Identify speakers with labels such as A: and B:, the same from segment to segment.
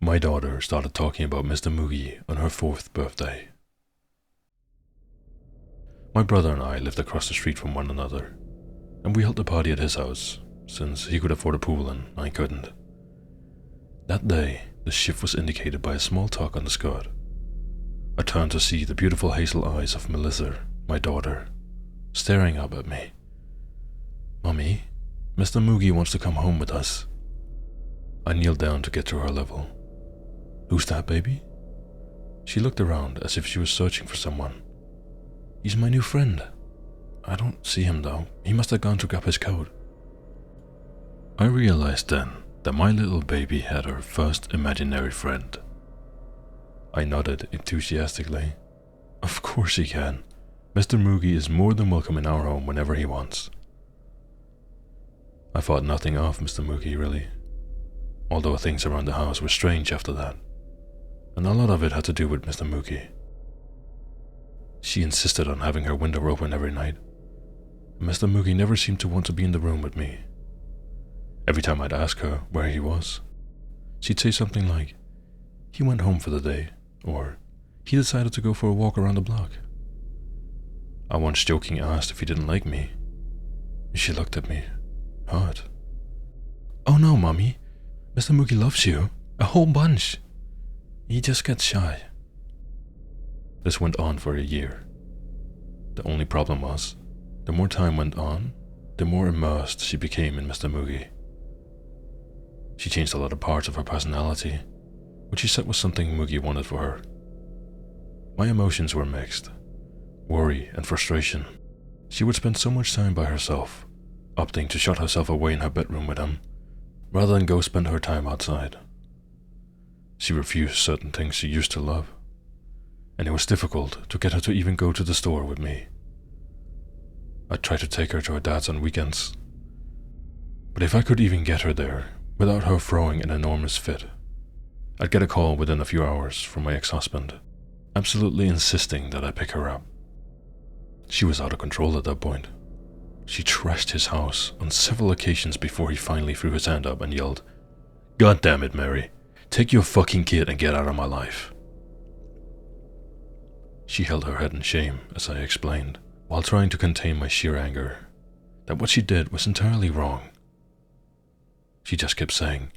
A: My daughter started talking about Mr. Moogie on her 4th birthday. My brother and I lived across the street from one another, and we held a party at his house, since he could afford a pool and I couldn't. That day, the shift was indicated by a small tuck on the skirt. I turned to see the beautiful hazel eyes of Melissa, my daughter, staring up at me. "Mommy, Mr. Moogie wants to come home with us." I kneeled down to get to her level. "Who's that, baby?" She looked around as if she was searching for someone. "He's my new friend. I don't see him though. He must have gone to grab his coat." I realized then that my little baby had her first imaginary friend. I nodded enthusiastically. "Of course he can. Mr. Moogie is more than welcome in our home whenever he wants." I thought nothing of Mr. Moogie, really, although things around the house were strange after that, and a lot of it had to do with Mr. Moogie. She insisted on having her window open every night, and Mr. Moogie never seemed to want to be in the room with me. Every time I'd ask her where he was, she'd say something like, "He went home for the day," or "He decided to go for a walk around the block." I once jokingly asked if he didn't like me. She looked at me, hurt. "Oh no, Mommy. Mr. Moogie loves you. A whole bunch. He just gets shy." This went on for a year. The only problem was, the more time went on, the more immersed she became in Mr. Moogie. She changed a lot of parts of her personality, which she said was something Moogie wanted for her. My emotions were mixed. Worry and frustration. She would spend so much time by herself, opting to shut herself away in her bedroom with him, rather than go spend her time outside. She refused certain things she used to love, and it was difficult to get her to even go to the store with me. I tried to take her to her dad's on weekends, but if I could even get her there without her throwing an enormous fit, I'd get a call within a few hours from my ex-husband, absolutely insisting that I pick her up. She was out of control at that point. She trashed his house on several occasions before he finally threw his hand up and yelled, "God damn it, Mary. Take your fucking kid and get out of my life." She held her head in shame as I explained, while trying to contain my sheer anger, that what she did was entirely wrong. She just kept saying,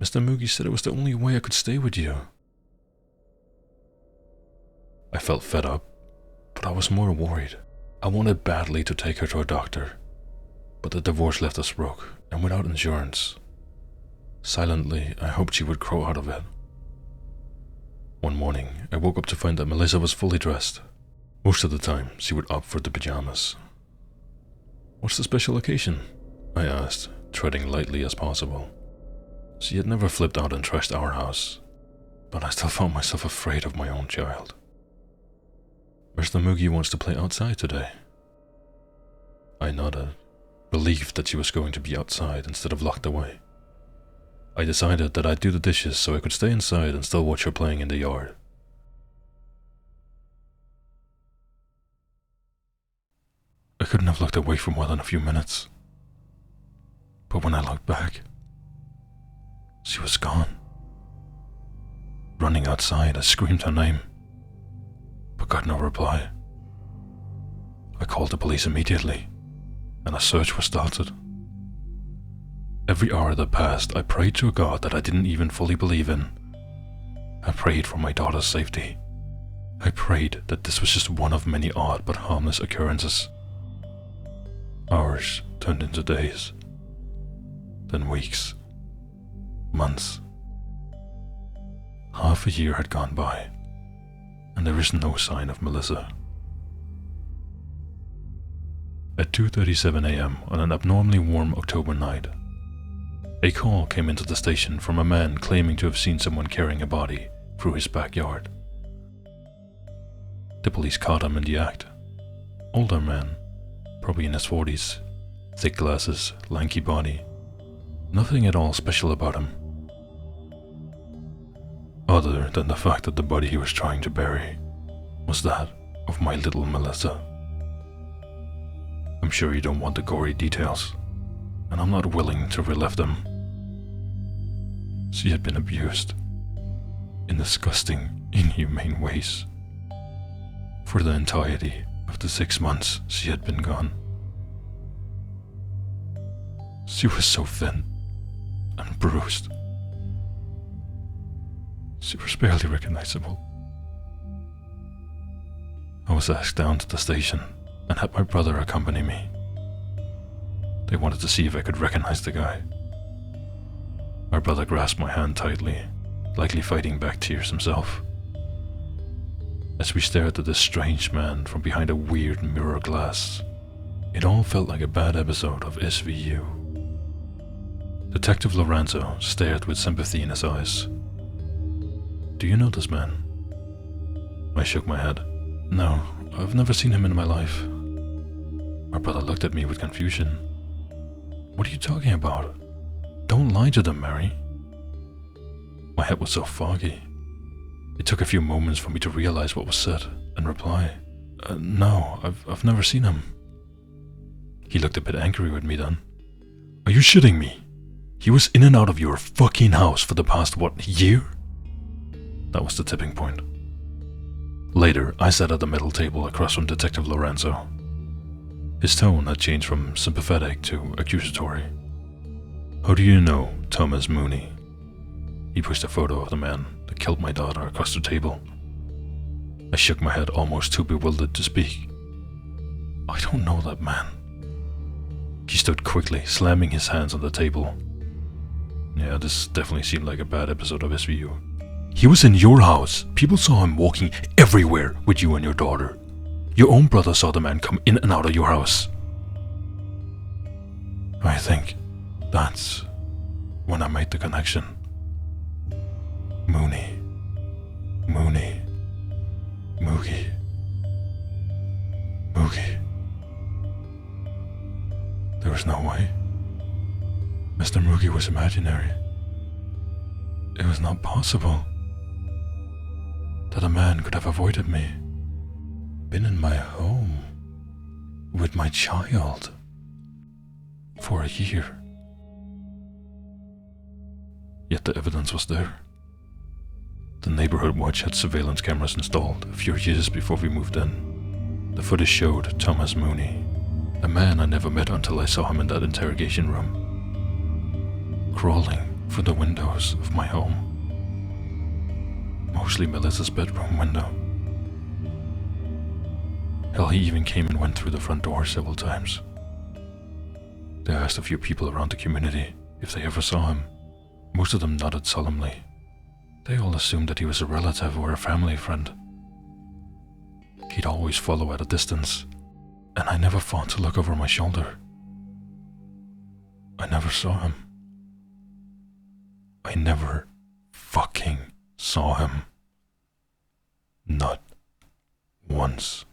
A: "Mr. Moogie said it was the only way I could stay with you." I felt fed up, but I was more worried. I wanted badly to take her to a doctor, but the divorce left us broke and without insurance. Silently, I hoped she would grow out of it. One morning, I woke up to find that Melissa was fully dressed. Most of the time, she would opt for the pajamas. "What's the special occasion?" I asked, treading lightly as possible. She had never flipped out and trashed our house, but I still found myself afraid of my own child. "Mr. Moogie wants to play outside today." I nodded, relieved that she was going to be outside instead of locked away. I decided that I'd do the dishes so I could stay inside and still watch her playing in the yard. I couldn't have looked away for more than a few minutes, but when I looked back, she was gone. Running outside, I screamed her name, but got no reply. I called the police immediately, and a search was started. Every hour that passed, I prayed to a God that I didn't even fully believe in. I prayed for my daughter's safety. I prayed that this was just one of many odd but harmless occurrences. Hours turned into days, then weeks, months. Half a year had gone by, and there is no sign of Melissa. At 2:37 a.m. on an abnormally warm October night, a call came into the station from a man claiming to have seen someone carrying a body through his backyard. The police caught him in the act. Older man, probably in his 40s, thick glasses, lanky body. Nothing at all special about him, other than the fact that the body he was trying to bury was that of my little Melissa. I'm sure you don't want the gory details, and I'm not willing to relive them. She had been abused, in disgusting, inhumane ways. For the entirety of the 6 months she had been gone. She was so thin and bruised. She was barely recognizable. I was asked down to the station and had my brother accompany me. They wanted to see if I could recognize the guy. My brother grasped my hand tightly, likely fighting back tears himself. As we stared at this strange man from behind a weird mirror glass, it all felt like a bad episode of SVU. Detective Lorenzo stared with sympathy in his eyes. "Do you know this man?" I shook my head. "No, I've never seen him in my life." My brother looked at me with confusion. "What are you talking about? Don't lie to them, Mary." My head was so foggy. It took a few moments for me to realize what was said and reply, "No, I've never seen him." He looked a bit angry with me then. "Are you shitting me? He was in and out of your fucking house for the past, year?" That was the tipping point. Later, I sat at the metal table across from Detective Lorenzo. His tone had changed from sympathetic to accusatory. "How do you know Thomas Mooney?" He pushed a photo of the man that killed my daughter across the table. I shook my head, almost too bewildered to speak. "I don't know that man." He stood quickly, slamming his hands on the table. Yeah, this definitely seemed like a bad episode of SVU. "He was in your house. People saw him walking everywhere with you and your daughter. Your own brother saw the man come in and out of your house." I think that's when I made the connection. Mooney, Moogie, Moogie. There was no way. Mr. Moogie was imaginary. It was not possible that a man could have avoided me, been in my home with my child for a year. Yet the evidence was there. The neighborhood watch had surveillance cameras installed a few years before we moved in. The footage showed Thomas Mooney, a man I never met until I saw him in that interrogation room, crawling through the windows of my home. Mostly Melissa's bedroom window. Hell, he even came and went through the front door several times. They asked a few people around the community if they ever saw him. Most of them nodded solemnly. They all assumed that he was a relative or a family friend. He'd always follow at a distance, and I never thought to look over my shoulder. I never saw him. I never fucking saw him. Not once.